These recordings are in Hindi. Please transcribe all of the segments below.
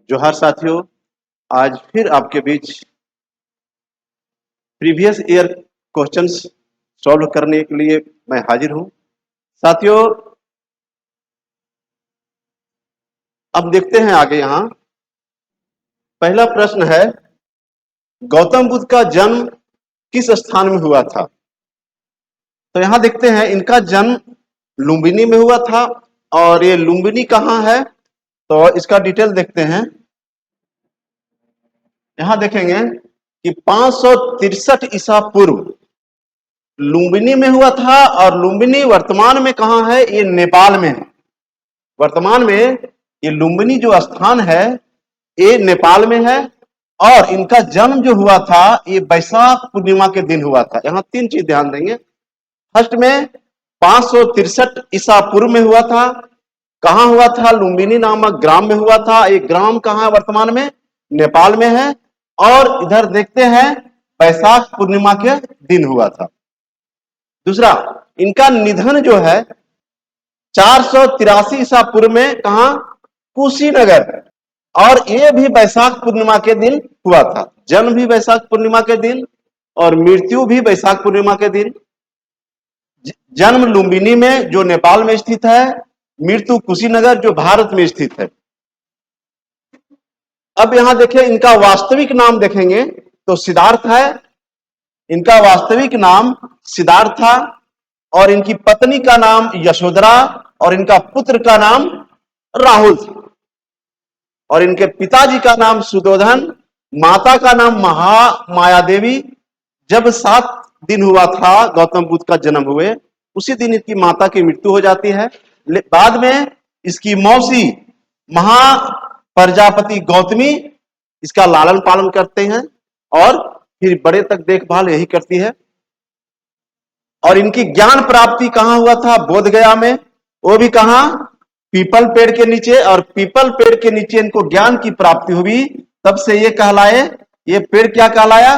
जोहार साथियों, आज फिर आपके बीच प्रीवियस ईयर क्वेश्चंस सॉल्व करने के लिए मैं हाजिर हूं। साथियों, अब देखते हैं आगे। यहां पहला प्रश्न है, गौतम बुद्ध का जन्म किस स्थान में हुआ था? तो यहां देखते हैं इनका जन्म लुम्बिनी में हुआ था। और ये लुम्बिनी कहां है तो इसका डिटेल देखते हैं। यहां देखेंगे कि 563 ईसा पूर्व लुम्बिनी में हुआ था। और लुम्बिनी वर्तमान में कहां है? ये नेपाल में है। वर्तमान में ये लुम्बिनी जो स्थान है ये नेपाल में है। और इनका जन्म जो हुआ था ये बैसाख पूर्णिमा के दिन हुआ था। यहां तीन चीज ध्यान देंगे। फर्स्ट में 563 ईसा पूर्व में हुआ था। कहां हुआ था? लुम्बिनी नामक ग्राम में हुआ था। ये ग्राम कहां है वर्तमान में? नेपाल में है। और इधर देखते हैं बैसाख पूर्णिमा के दिन हुआ था। दूसरा, इनका निधन जो है 483 ईसा पूर्व में कहा? कुशीनगर। और ये भी बैसाख पूर्णिमा के दिन हुआ था। जन्म भी बैसाख पूर्णिमा के दिन और मृत्यु भी बैसाख पूर्णिमा के दिन। जन्म लुम्बिनी में जो नेपाल में स्थित है, मृत्यु कुशीनगर जो भारत में स्थित है। अब यहां देखिए इनका वास्तविक नाम देखेंगे तो सिद्धार्थ है। इनका वास्तविक नाम सिद्धार्थ था। और इनकी पत्नी का नाम यशोधरा और इनका पुत्र का नाम राहुल था। और इनके पिताजी का नाम सुदोधन, माता का नाम महामाया देवी। जब 7 दिन हुआ था गौतम बुद्ध का जन्म हुए, उसी दिन इनकी माता की मृत्यु हो जाती है। बाद में इसकी मौसी महा प्रजापति गौतमी इसका लालन पालन करते हैं और फिर बड़े तक देखभाल यही करती है। और इनकी ज्ञान प्राप्ति कहां हुआ था? बोध गया में। वो भी कहां? पीपल पेड़ के नीचे। और पीपल पेड़ के नीचे इनको ज्ञान की प्राप्ति हुई। तब से ये कहलाए, ये पेड़ क्या कहलाया?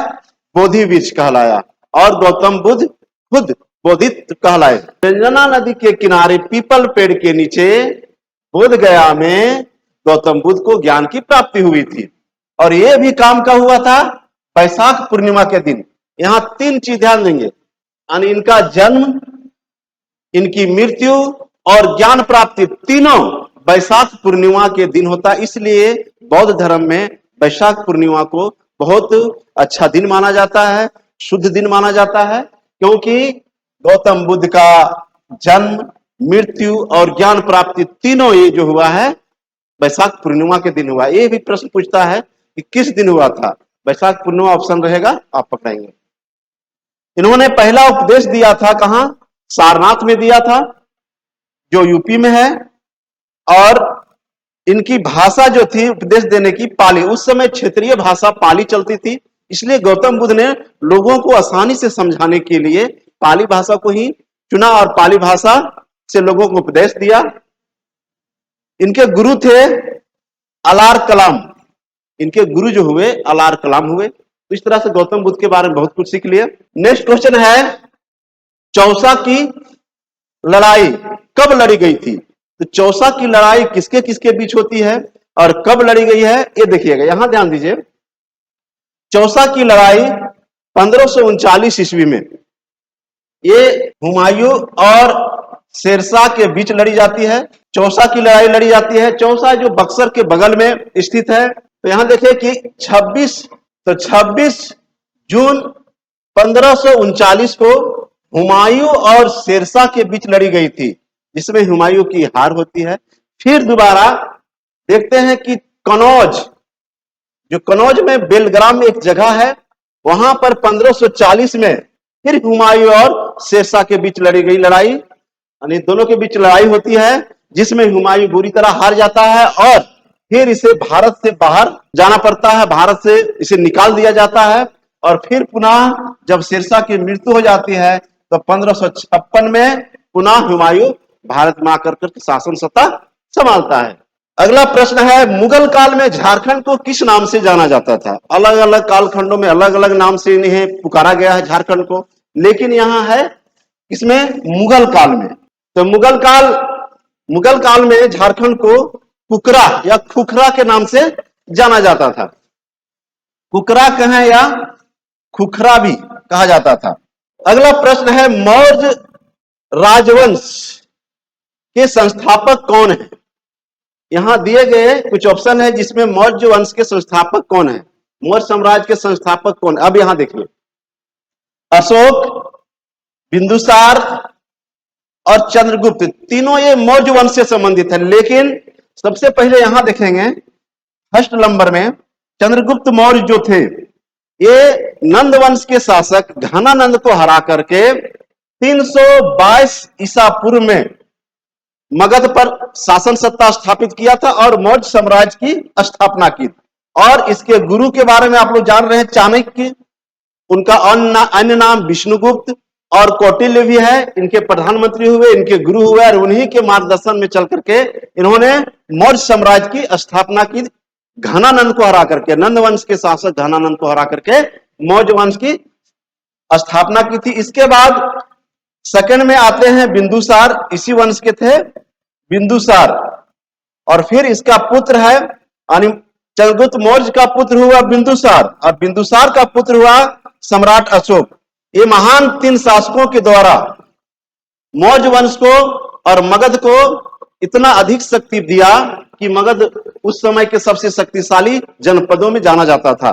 बोधि वृक्ष कहलाया। और गौतम बुद्ध खुद बोधित कहलाए। रंजना नदी के किनारे पीपल पेड़ के नीचे बोध गया में गौतम बुद्ध को ज्ञान की प्राप्ति हुई थी। और ये भी काम का हुआ था बैसाख पूर्णिमा के दिन। यहां तीन चीज ध्यान देंगे, यानी इनका जन्म, इनकी मृत्यु और ज्ञान प्राप्ति तीनों बैसाख पूर्णिमा के दिन होता है। इसलिए बौद्ध धर्म में बैसाख पूर्णिमा को बहुत अच्छा दिन माना जाता है, शुद्ध दिन माना जाता है। क्योंकि गौतम बुद्ध का जन्म, मृत्यु और ज्ञान प्राप्ति तीनों ये जो हुआ है बैसाख पूर्णिमा के दिन हुआ। ये भी प्रश्न पूछता है कि किस दिन हुआ था? बैसाख पूर्णिमा ऑप्शन रहेगा, आप पकड़ेंगे। इन्होंने पहला उपदेश दिया था कहां? सारनाथ में दिया था, जो यूपी में है। और इनकी भाषा जो थी उपदेश देने की, पाली। उस समय क्षेत्रीय भाषा पाली चलती थी। इसलिए गौतम बुद्ध ने लोगों को आसानी से समझाने के लिए पाली भाषा को ही चुना और पाली भाषा से लोगों को उपदेश दिया। इनके गुरु थे अलार कलाम। इनके गुरु जो हुए अलार कलाम हुए। तो इस तरह से गौतम बुद्ध के बारे में बहुत कुछ सीख लिया। नेक्स्ट क्वेश्चन है, चौसा की लड़ाई कब लड़ी गई थी? तो चौसा की लड़ाई किसके किसके बीच होती है और कब लड़ी गई है, ये देखिएगा। यहां ध्यान दीजिए, चौसा की लड़ाई 1539 ईस्वी में ये हुमायूं और शेरशाह के बीच लड़ी जाती है। चौसा की लड़ाई लड़ी जाती है। चौसा जो बक्सर के बगल में स्थित है। तो यहां देखिए कि 26 जून 1539 को हुमायूं और शेरशाह के बीच लड़ी गई थी, जिसमें हुमायूं की हार होती है। फिर दोबारा देखते हैं कि कनौज, जो कनौज में बेलग्राम में एक जगह है, वहां पर 1540 में फिर हुमायूं और शेरशाह के बीच लड़ी गई लड़ाई, यानी दोनों के बीच लड़ाई होती है, जिसमें हुमायूं बुरी तरह हार जाता है और फिर इसे भारत से बाहर जाना पड़ता है। भारत से इसे निकाल दिया जाता है। और फिर पुनः जब शेरशाह की मृत्यु हो जाती है तो 1556 में पुनः हुमायूं भारत में आकर के शासन सत्ता संभालता है। अगला प्रश्न है, मुगल काल में झारखंड को किस नाम से जाना जाता था? अलग अलग कालखंडों में अलग अलग नाम से इन्हें पुकारा गया है झारखंड को, लेकिन यहां है इसमें मुगल काल में। तो मुगल काल में झारखंड को कुकरा या खुखरा के नाम से जाना जाता था। कुकरा कहें या खुखरा भी कहा जाता था। अगला प्रश्न है, मौर्य राजवंश के संस्थापक कौन है? यहां दिए गए कुछ ऑप्शन है जिसमें मौर्य वंश के संस्थापक कौन है, मौर्य साम्राज्य के संस्थापक कौन है। अब यहां देखिए, अशोक, बिंदुसार और चंद्रगुप्त, तीनों ये मौर्य वंश से संबंधित है। लेकिन सबसे पहले यहां देखेंगे फर्स्ट नंबर में चंद्रगुप्त मौर्य जो थे, ये नंद वंश के शासक घनानंद को हरा करके 322 ईसा पूर्व में मगध पर शासन सत्ता स्थापित किया था और मौर्य साम्राज्य की स्थापना की। और इसके गुरु के बारे में आप लोग जान रहे हैं, चाणक्य, उनका अन्य नाम विष्णुगुप्त और कौटिल्य भी है। इनके प्रधानमंत्री हुए, इनके गुरु हुए और उन्हीं के मार्गदर्शन में चल करके इन्होंने मौर्य साम्राज्य की स्थापना की। घनानंद को हरा करके, नंद वंश के शासक घनानंद को हरा करके मौर्य वंश की स्थापना की थी। इसके बाद सेकंड में आते हैं बिंदुसार, इसी वंश के थे बिंदुसार। और फिर इसका पुत्र है चंद्रगुप्त मौर्य का पुत्र हुआ बिंदुसार, और बिंदुसार का पुत्र हुआ सम्राट अशोक। ये महान 3 शासकों के द्वारा मौर्य वंश को और मगध को इतना अधिक शक्ति दिया कि मगध उस समय के सबसे शक्तिशाली जनपदों में जाना जाता था।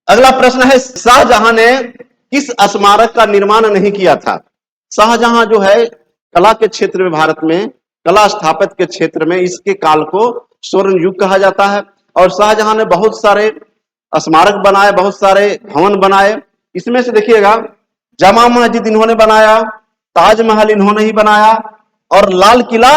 अगला प्रश्न है, शाहजहां ने किस स्मारक का निर्माण नहीं किया था? शाहजहां जो है कला के क्षेत्र में, भारत में कला स्थापत्य के क्षेत्र में इसके काल को स्वर्ण युग कहा जाता है। और शाहजहां ने बहुत सारे स्मारक बनाए, बहुत सारे भवन बनाए। इसमें से देखिएगा, जामा मस्जिद इन्होंने बनाया, ताजमहल इन्होंने ही बनाया और लाल किला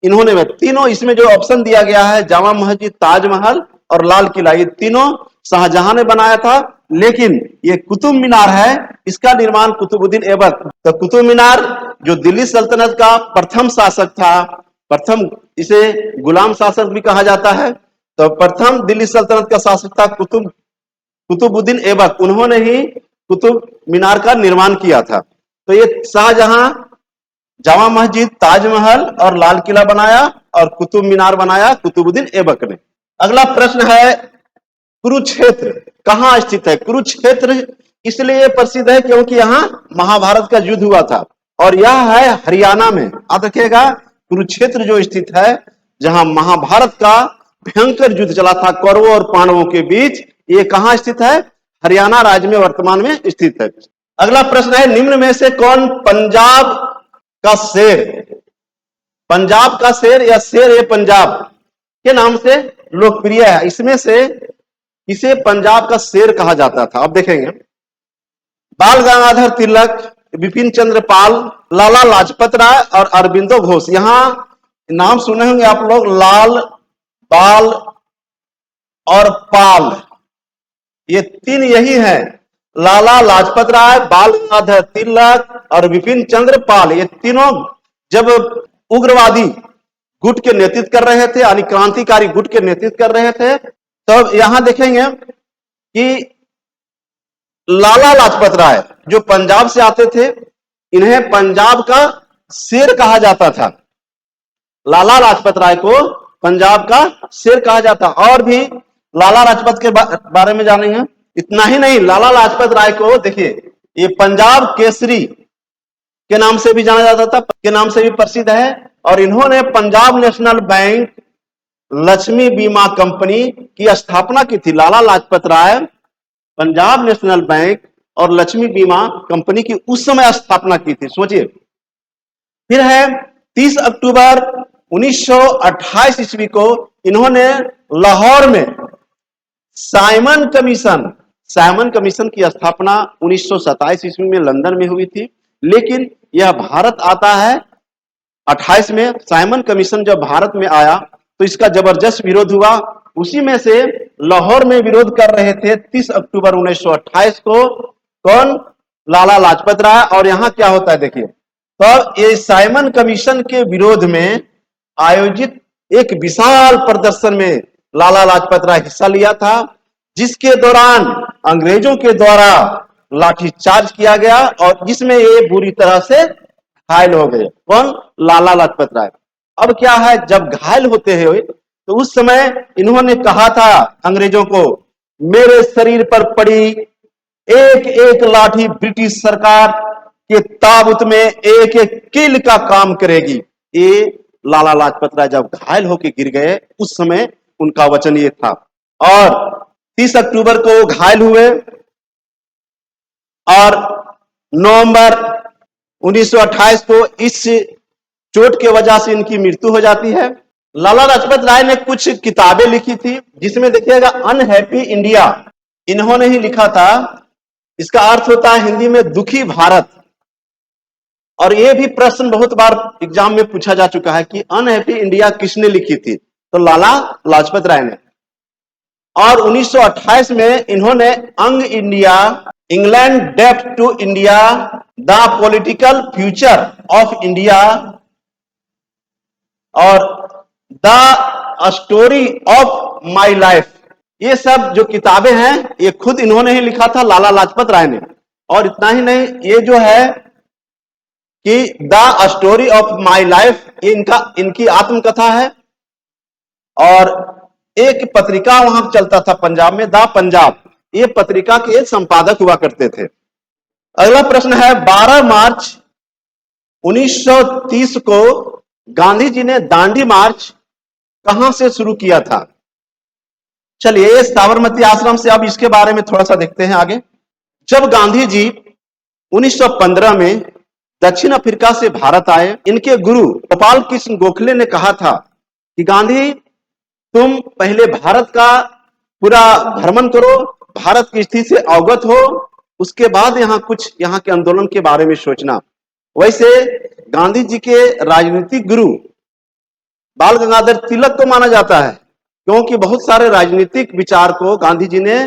इन्होंने, तीनों इसमें जो ऑप्शन दिया गया है, जामा मस्जिद, ताजमहल और लाल किला, ये तीनों शाहजहां ने बनाया था। लेकिन ये कुतुब मीनार है, इसका निर्माण कुतुबुद्दीन ऐबक। तो कुतुब मीनार जो दिल्ली सल्तनत का प्रथम शासक था, प्रथम, इसे गुलाम शासक भी कहा जाता है, तो प्रथम दिल्ली सल्तनत का शासक था कुतुबुद्दीन ऐबक, उन्होंने ही कुतुब मीनार का निर्माण किया था। तो ये शाहजहां जामा मस्जिद, ताजमहल और लाल किला बनाया और कुतुब मीनार बनाया कुतुबुद्दीन ऐबक ने। अगला प्रश्न है, कुरुक्षेत्र कहां स्थित है? कुरुक्षेत्र इसलिए प्रसिद्ध है क्योंकि यहां महाभारत का युद्ध हुआ था और यह है हरियाणा में। याद रखिएगा, कुरुक्षेत्र जो स्थित है, जहां महाभारत का भयंकर युद्ध चला था कौरवों और पांडवों के बीच, ये कहां स्थित है? हरियाणा राज्य में वर्तमान में स्थित है। अगला प्रश्न है, निम्न में से कौन पंजाब का शेर, पंजाब का शेर या शेर ए पंजाब के नाम से लोकप्रिय है? इसमें से इसे पंजाब का शेर कहा जाता था। अब देखेंगे, बाल गंगाधर तिलक, विपिन चंद्र पाल, लाला लाजपत राय और अरबिंदो घोष। यहां नाम सुने होंगे आप लोग, लाल, बाल और पाल, ये 3 यही हैं। लाला लाजपत राय, बाल गंगाधर तिलक और विपिन चंद्र पाल, ये तीनों जब उग्रवादी गुट के नेतृत्व कर रहे थे, यानी क्रांतिकारी गुट के नेतृत्व कर रहे थे, तो यहां देखेंगे कि लाला लाजपत राय जो पंजाब से आते थे, इन्हें पंजाब का शेर कहा जाता था। लाला लाजपत राय को पंजाब का शेर कहा जाता। और भी लाला लाजपत के बारे में जानेंगे। इतना ही नहीं, लाला लाजपत राय को देखिए, ये पंजाब केसरी के नाम से भी जाना जाता था, के नाम से भी प्रसिद्ध है। और इन्होंने पंजाब नेशनल बैंक, लक्ष्मी बीमा कंपनी की स्थापना की थी। लाला लाजपत राय पंजाब नेशनल बैंक और लक्ष्मी बीमा कंपनी की उस समय स्थापना की थी, सोचिए। फिर है 30 अक्टूबर 1928 ईस्वी को इन्होंने लाहौर में साइमन कमीशन की स्थापना 1927 ईस्वी में लंदन में हुई थी। लेकिन यह भारत आता है 28 में। साइमन कमीशन जब भारत में आया तो इसका जबरदस्त विरोध हुआ। उसी में से लाहौर में विरोध कर रहे थे 30 अक्टूबर 1928 को कौन? लाला लाजपत राय। और यहां क्या होता है देखिए, तो ये साइमन कमीशन के विरोध में आयोजित एक विशाल प्रदर्शन में लाला लाजपत राय हिस्सा लिया था, जिसके दौरान अंग्रेजों के द्वारा लाठीचार्ज किया गया और जिसमें ये बुरी तरह से घायल हो गए। कौन? लाला लाजपत राय। अब क्या है, जब घायल होते हैं तो उस समय इन्होंने कहा था अंग्रेजों को, मेरे शरीर पर पड़ी एक एक लाठी ब्रिटिश सरकार के ताबूत में एक एक कील का काम करेगी। ये लाला लाजपत राय जब घायल होकर गिर गए उस समय उनका वचन ये था। और 30 अक्टूबर को घायल हुए और नवंबर 1928 को इस चोट के वजह से इनकी मृत्यु हो जाती है। लाला लाजपत राय ने कुछ किताबें लिखी थी, जिसमें देखिएगा अनहैप्पी इंडिया इन्होंने ही लिखा था। इसका अर्थ होता है हिंदी में दुखी भारत। और यह भी प्रश्न बहुत बार एग्जाम में पूछा जा चुका है कि अनहैप्पी इंडिया किसने लिखी थी, तो लाला लाजपत राय ने। और 1928 में इन्होंने अंग इंडिया, इंग्लैंड डेप्ट to India, the political future of India और the story of my life, ये सब जो किताबें हैं ये खुद इन्होंने ही लिखा था, लाला लाजपत राय ने। और इतना ही नहीं, ये जो है कि the story of my life, ये इनकी आत्मकथा है। और एक पत्रिका वहां चलता था पंजाब में, द पंजाब, ये पत्रिका के संपादक हुआ करते थे। अगला प्रश्न है, 12 मार्च 1930 को गांधी जी ने दांडी मार्च कहां से शुरू किया था? चलिए साबरमती आश्रम से अब इसके बारे में थोड़ा सा देखते हैं आगे। जब गांधी जी 1915 में दक्षिण अफ्रीका से भारत आए, इनके गुरु गोपाल कृष्ण गोखले ने कहा था कि गांधी तुम पहले भारत का पूरा भ्रमण करो, भारत की स्थिति से अवगत हो, उसके बाद यहाँ के आंदोलन के बारे में सोचना। वैसे गांधी जी के राजनीतिक गुरु बाल गंगाधर तिलक को माना जाता है, क्योंकि बहुत सारे राजनीतिक विचार को गांधी जी ने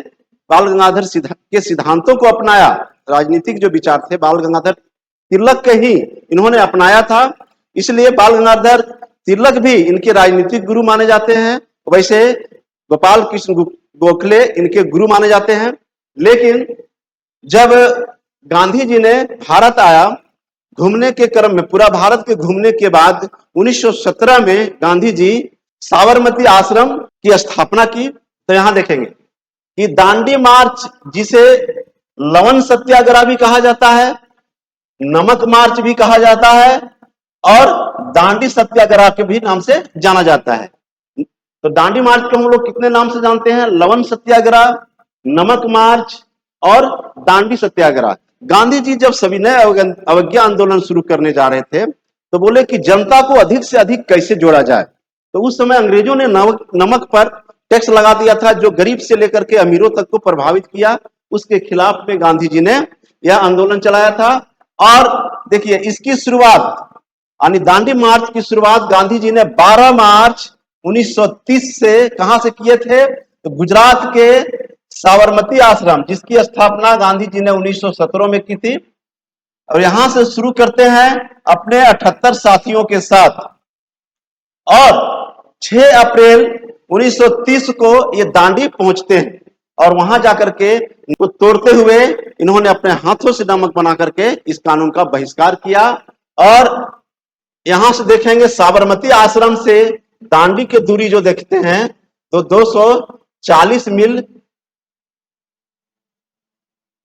बाल गंगाधर के सिद्धांतों को अपनाया। राजनीतिक जो विचार थे बाल गंगाधर तिलक के ही इन्होंने अपनाया था, इसलिए बाल गंगाधर तिलक भी इनके राजनीतिक गुरु माने जाते हैं। वैसे गोपाल कृष्ण गोखले इनके गुरु माने जाते हैं। लेकिन जब गांधी जी ने भारत आया, घूमने के क्रम में, पूरा भारत के घूमने के बाद 1917 में गांधी जी साबरमती आश्रम की स्थापना की। तो यहां देखेंगे कि दांडी मार्च, जिसे लवण सत्याग्रह भी कहा जाता है, नमक मार्च भी कहा जाता है और दांडी सत्याग्रह के भी नाम से जाना जाता है। तो दांडी मार्च को हम लोग कितने नाम से जानते हैं? लवण सत्याग्रह, नमक मार्च और दांडी सत्याग्रह। गांधी जी जब सविनय अवज्ञा आंदोलन शुरू करने जा रहे थे तो बोले कि जनता को अधिक से अधिक कैसे जोड़ा जाए। तो उस समय अंग्रेजों ने नमक पर टैक्स लगा दिया था, जो गरीब से लेकर के अमीरों तक को प्रभावित किया। उसके खिलाफ में गांधी जी ने यह आंदोलन चलाया था। और देखिए इसकी शुरुआत, यानी दांडी मार्च की शुरुआत गांधी जी ने 12 मार्च 1930 से कहां से किए थे? तो गुजरात के साबरमती आश्रम, जिसकी स्थापना गांधी जी ने 1917 में की थी। और यहां से शुरू करते हैं अपने 78 साथियों के साथ। और 6 अप्रैल 1930 को ये दांडी पहुंचते हैं और वहां जाकर के इनको तोड़ते हुए इन्होंने अपने हाथों से नमक बना करके इस कानून का बहिष्कार किया। और यहां से देखेंगे साबरमती आश्रम से दांडी की दूरी जो देखते हैं तो 240 मील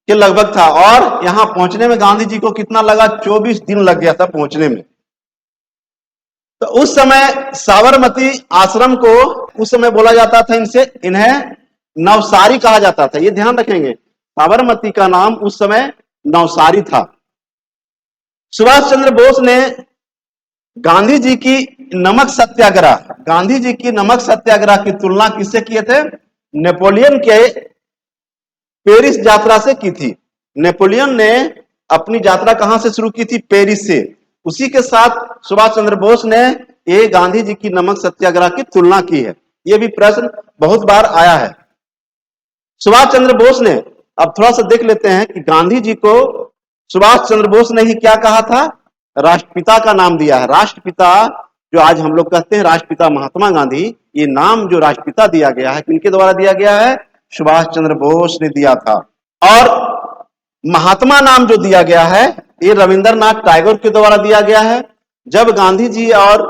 के लगभग था। और यहां पहुंचने में गांधी जी को कितना लगा? 24 दिन लग गया था पहुंचने में। तो उस समय साबरमती आश्रम को उस समय बोला जाता था इन्हें नवसारी कहा जाता था। ये ध्यान रखेंगे, साबरमती का नाम उस समय नवसारी था। सुभाष चंद्र बोस ने गांधी जी की नमक सत्याग्रह की तुलना किससे किए थे? नेपोलियन के पेरिस यात्रा से की थी। नेपोलियन ने अपनी यात्रा कहां से शुरू की थी? पेरिस से। उसी के साथ सुभाष चंद्र बोस ने ये गांधी जी की नमक सत्याग्रह की तुलना की है। यह भी प्रश्न बहुत बार आया है। सुभाष चंद्र बोस ने, अब थोड़ा सा देख लेते हैं कि गांधी जी को सुभाष चंद्र बोस ने ही क्या कहा था? राष्ट्रपिता का नाम दिया है। राष्ट्रपिता जो आज हम लोग कहते हैं राष्ट्रपिता महात्मा गांधी, ये नाम जो राष्ट्रपिता दिया गया है किनके द्वारा दिया गया है? सुभाष चंद्र बोस ने दिया था। और महात्मा नाम जो दिया गया है ये रविंद्रनाथ टैगोर के द्वारा दिया गया है। जब गांधी जी और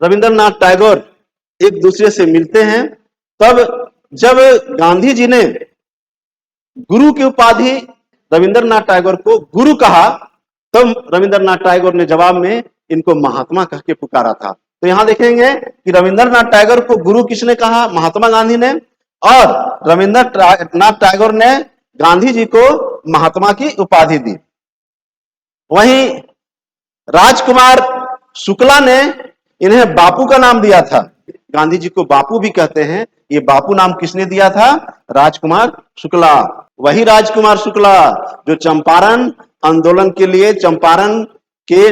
रविंद्रनाथ टैगोर एक दूसरे से मिलते हैं, तब जब गांधी जी ने गुरु की उपाधि रविंद्रनाथ टैगोर को गुरु कहा, तब रविंद्रनाथ टैगोर ने जवाब में इनको महात्मा कह के पुकारा था। तो यहां देखेंगे कि रविंद्रनाथ टैगोर को गुरु किसने कहा? महात्मा गांधी ने। और रविंद्रनाथ टैगोर ने गांधी जी को महात्मा की उपाधि दी। वहीं राजकुमार शुक्ला ने इन्हें बापू का नाम दिया था। गांधी जी को बापू भी कहते हैं। ये बापू नाम किसने दिया था? राजकुमार शुक्ला। वही राजकुमार शुक्ला जो चंपारण आंदोलन के लिए, चंपारण के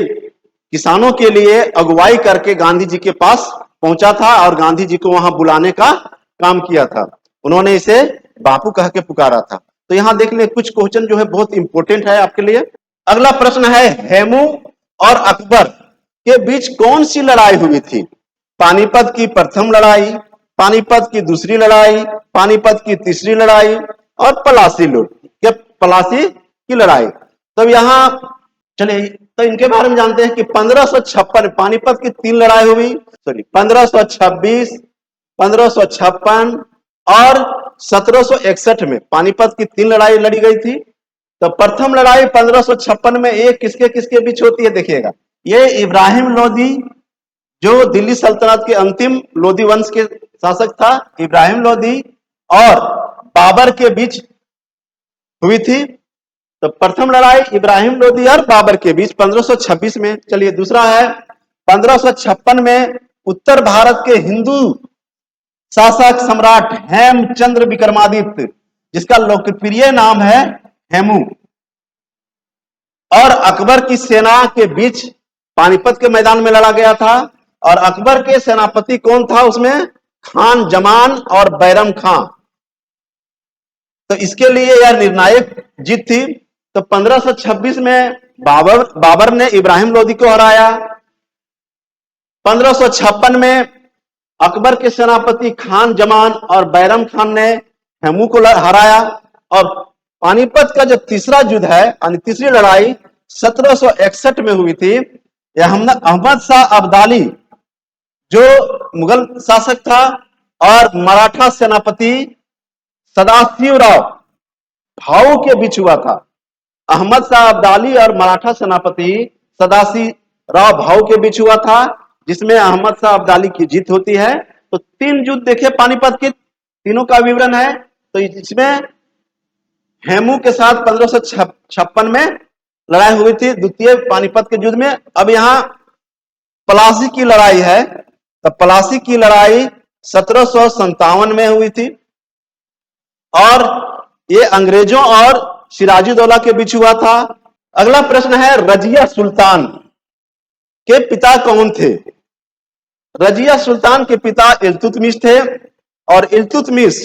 किसानों के लिए अगुवाई करके गांधी जी के पास पहुंचा था और गांधी जी को वहां बुलाने का काम किया था। उन्होंने इसे बापू कह के पुकारा था। तो यहां देख ले, कुछ क्वेश्चन जो है बहुत इंपॉर्टेंट है आपके लिए। अगला प्रश्न है, हेमू और अकबर के बीच कौन सी लड़ाई हुई थी? पानीपत की प्रथम लड़ाई, पानीपत की दूसरी लड़ाई, पानीपत की तीसरी लड़ाई और पलासी लूट या पलासी की लड़ाई। तब यहां चलिए तो इनके बारे में जानते हैं कि 1556 पानीपत की 3 लड़ाई हुई, सॉरी 1526, 1556 और 1761 में पानीपत की 3 लड़ाई लड़ी गई थी। तो प्रथम लड़ाई 1556 में ये किसके किसके बीच होती है? देखिएगा, ये इब्राहिम लोदी जो दिल्ली सल्तनत के अंतिम लोदी वंश के शासक था, इब्राहिम लोदी और बाबर के बीच हुई थी। तो प्रथम लड़ाई इब्राहिम लोदी और बाबर के बीच 1526 में। चलिए दूसरा है 1556 में उत्तर भारत के हिंदू शासक सम्राट हेमचंद्र विक्रमादित्य, जिसका लोकप्रिय नाम है हेमू, और अकबर की सेना के बीच पानीपत के मैदान में लड़ा गया था। और अकबर के सेनापति कौन था उसमें? खान जमान और बैरम खां। तो इसके लिए यह निर्णायक जीत थी। तो 1526 में बाबर ने इब्राहिम लोदी को हराया। 1556 में अकबर के सेनापति खान जमान और बैरम खान ने हेमू को हराया। और पानीपत का जो तीसरा युद्ध है, यानी तीसरी लड़ाई 1761 में हुई थी। यह अहमद शाह अब्दाली जो मुगल शासक था और मराठा सेनापति सदाशिवराव भाऊ के बीच हुआ था। अहमद शाह अब्दाली और मराठा सेनापति सदाशिवराव भाऊ के बीच हुआ था, जिसमें अहमद शाह अब्दाली की जीत होती है। तो 3 युद्ध देखे पानीपत के, तीनों का विवरण है। तो इसमें हेमू के साथ 1556 में लड़ाई हुई थी, द्वितीय पानीपत के युद्ध में। अब यहां पलासी की लड़ाई है। तो पलासी की लड़ाई 1757 में हुई थी और ये अंग्रेजों और सिराजुद्दौला के बीच हुआ था। अगला प्रश्न है, रजिया सुल्तान के पिता कौन थे? रजिया सुल्तान के पिता इल्तुतमिश थे। और इल्तुतमिश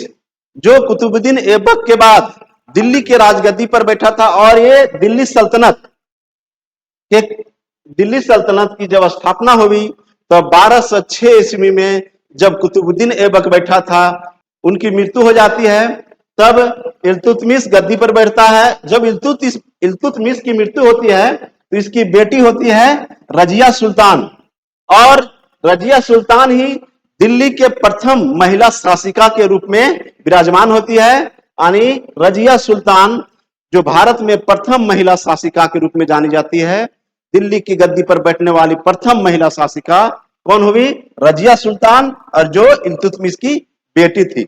जो कुतुबुद्दीन ऐबक के बाद दिल्ली के राजगद्दी पर बैठा था। और ये दिल्ली सल्तनत की जब स्थापना हुई तो 1206 ईस्वी में जब कुतुबुद्दीन ऐबक बैठा था, उनकी मृत्यु हो जाती है। तब इल्तुतमिश गद्दी पर बैठता है। जब इल्तुतमिश की मृत्यु होती है तो इसकी बेटी होती है रजिया सुल्तान। और रजिया सुल्तान ही दिल्ली के प्रथम महिला शासिका के रूप में विराजमान होती है। यानी रजिया सुल्तान जो भारत में प्रथम महिला शासिका के रूप में जानी जाती है, दिल्ली की गद्दी पर बैठने वाली प्रथम महिला शासिका कौन हुई? रजिया सुल्तान, और जो इल्तुतमिश की बेटी थी।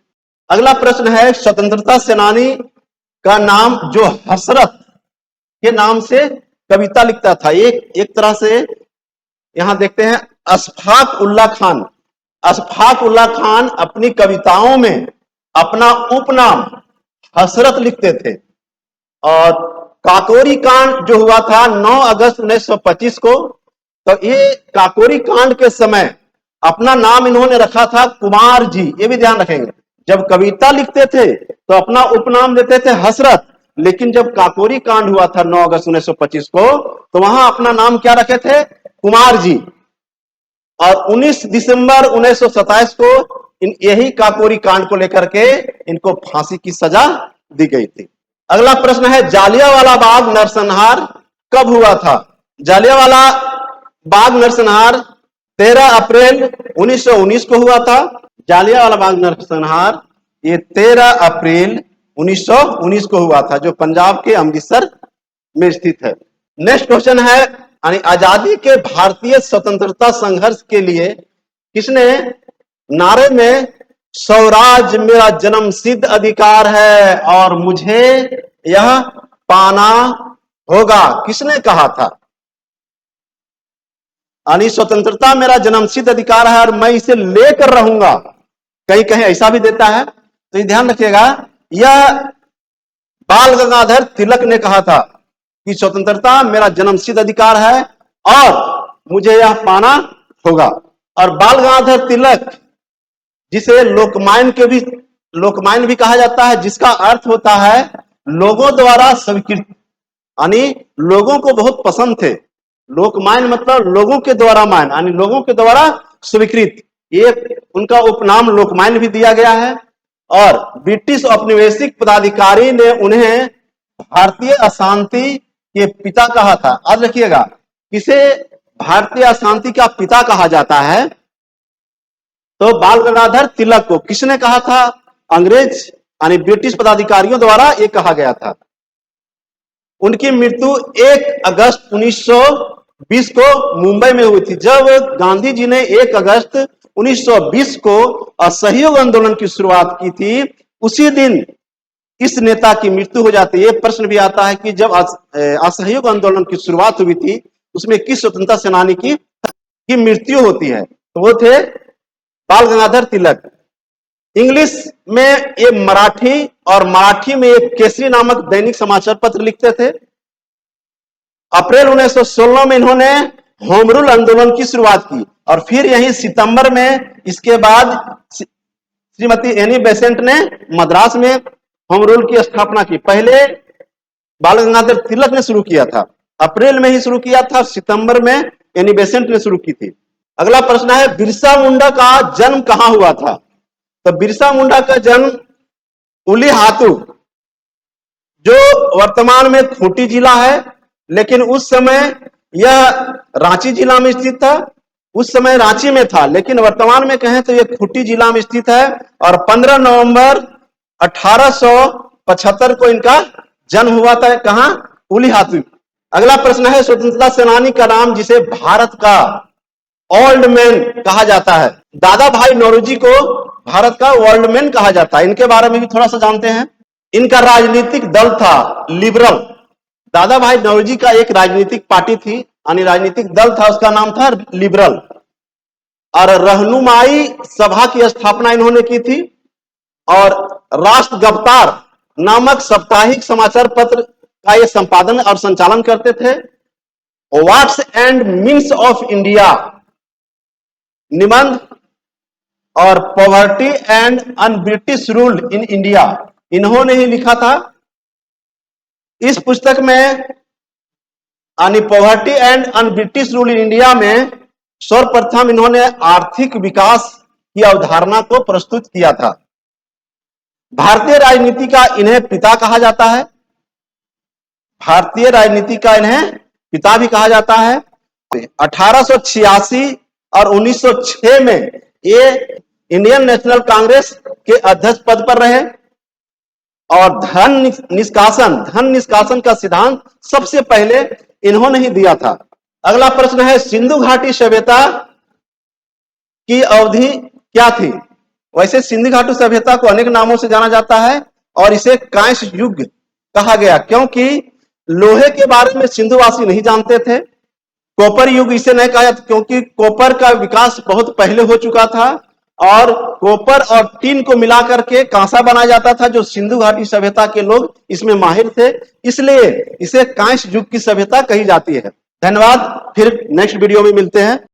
अगला प्रश्न है, स्वतंत्रता सेनानी का नाम जो हसरत के नाम से कविता लिखता था, एक तरह से यहां देखते हैं अशफाक उल्लाह खान। अशफाक उल्लाह खान अपनी कविताओं में अपना उपनाम हसरत लिखते थे। और काकोरी कांड जो हुआ था 9 अगस्त 1925 को, तो ये काकोरी कांड के समय अपना नाम इन्होंने रखा था कुमार जी। ये भी ध्यान रखेंगे, जब कविता लिखते थे तो अपना उपनाम देते थे हसरत, लेकिन जब काकोरी कांड हुआ था 9 अगस्त 1925 को, तो वहां अपना नाम क्या रखे थे? कुमार जी। और 19 दिसंबर 1927 को यही काकोरी कांड को लेकर के इनको फांसी की सजा दी गई थी। अगला प्रश्न है, जालियांवाला बाग नरसंहार कब हुआ था? जालियांवाला बाग नरसंहार 13 अप्रैल 1919 को हुआ था जालियांवाला बाग नरसंहार। ये 13 अप्रैल 1919 को हुआ था, जो पंजाब के अमृतसर में स्थित है। नेक्स्ट क्वेश्चन है, यानी आजादी के भारतीय स्वतंत्रता संघर्ष के लिए किसने नारे में स्वराज मेरा जन्मसिद्ध अधिकार है और मुझे यह पाना होगा, किसने कहा था? यानी स्वतंत्रता मेरा जन्मसिद्ध अधिकार है और मैं इसे लेकर रहूंगा, कहीं कहीं ऐसा भी देता है, तो ये ध्यान रखिएगा। यह बाल गंगाधर तिलक ने कहा था कि स्वतंत्रता मेरा जन्मसिद्ध अधिकार है और मुझे यह पाना होगा। और बाल गंगाधर तिलक, जिसे लोकमान्य भी कहा जाता है, जिसका अर्थ होता है लोगों द्वारा स्वीकृत, यानी लोगों को बहुत पसंद थे। लोकमान्य मतलब लोगों के द्वारा मान, यानी लोगों के द्वारा स्वीकृत, ये उनका उपनाम लोकमान्य भी दिया गया है। और ब्रिटिश औपनिवेशिक पदाधिकारी ने उन्हें भारतीय अशांति के पिता कहा था। याद रखिएगा, किसे भारतीय अशांति का पिता कहा जाता है? तो बाल गंगाधर तिलक को किसने कहा था? अंग्रेज यानी ब्रिटिश पदाधिकारियों द्वारा ये कहा गया था। उनकी मृत्यु 1 अगस्त 1920 को मुंबई में हुई थी। जब गांधी जी ने 1 अगस्त 1920 को असहयोग आंदोलन की शुरुआत की थी, उसी दिन इस नेता की मृत्यु हो जाती है। प्रश्न भी आता है कि जब असहयोग आंदोलन की शुरुआत हुई थी, उसमें किस स्वतंत्रता सेनानी की मृत्यु होती है? तो वो थे बाल गंगाधर तिलक। इंग्लिश में ये मराठी, और मराठी में एक केसरी नामक दैनिक समाचार पत्र लिखते थे। अप्रैल 1916 में इन्होंने होम रूल आंदोलन की शुरुआत की और फिर यही सितंबर में इसके बाद श्रीमती एनी बेसेंट ने मद्रास में होम रूल की स्थापना की। पहले बाल गंगाधर तिलक ने शुरू किया था, अप्रैल में ही शुरू किया था, सितंबर में एनी बेसेंट ने शुरू की थी। अगला प्रश्न है, बिरसा मुंडा का जन्म कहां हुआ था? तो बिरसा मुंडा का जन्म उलीहातू, जो वर्तमान में खूंटी जिला है, लेकिन उस समय यह रांची जिला में स्थित था। उस समय रांची में था, लेकिन वर्तमान में कहें तो यह खूंटी जिला में स्थित है। और 15 नवंबर 1875 को इनका जन्म हुआ था। कहां? उलीहातू। अगला प्रश्न है, स्वतंत्रता सेनानी का नाम जिसे भारत का ओल्ड मैन कहा जाता है। दादा भाई नौरोजी को भारत का ओल्ड मैन कहा जाता है। इनके बारे में भी थोड़ा सा जानते हैं। इनका राजनीतिक दल था लिबरल। दादा भाई नौरोजी का एक राजनीतिक पार्टी थी, यानी राजनीतिक दल था, उसका नाम था लिबरल। और रहनुमाई सभा की स्थापना इन्होंने की थी और राष्ट्र गफ्तार नामक साप्ताहिक समाचार पत्र का ये संपादन और संचालन करते थे। What's and means of India निबंध और poverty and un British rule in India इन्होंने ही लिखा था। इस पुस्तक में यानी poverty and un British rule in India में सर्वप्रथम इन्होंने आर्थिक विकास की अवधारणा को प्रस्तुत किया था। भारतीय राजनीति का इन्हें पिता कहा जाता है। भारतीय राजनीति का इन्हें पिता भी कहा जाता है। 1886 और 1906 में ये इंडियन नेशनल कांग्रेस के अध्यक्ष पद पर रहे और धन निष्कासन का सिद्धांत सबसे पहले इन्होंने ही दिया था। अगला प्रश्न है, सिंधु घाटी सभ्यता की अवधि क्या थी? वैसे सिंधु घाटी सभ्यता को अनेक नामों से जाना जाता है और इसे कांस्य युग कहा गया, क्योंकि लोहे के बारे में सिंधुवासी नहीं जानते थे। कॉपर युग इसे नहीं कहा जाता क्योंकि कॉपर का विकास बहुत पहले हो चुका था और कॉपर और टीन को मिलाकर के कांसा बनाया जाता था, जो सिंधु घाटी सभ्यता के लोग इसमें माहिर थे, इसलिए इसे कांस्य युग की सभ्यता कही जाती है। धन्यवाद, फिर नेक्स्ट वीडियो में मिलते हैं।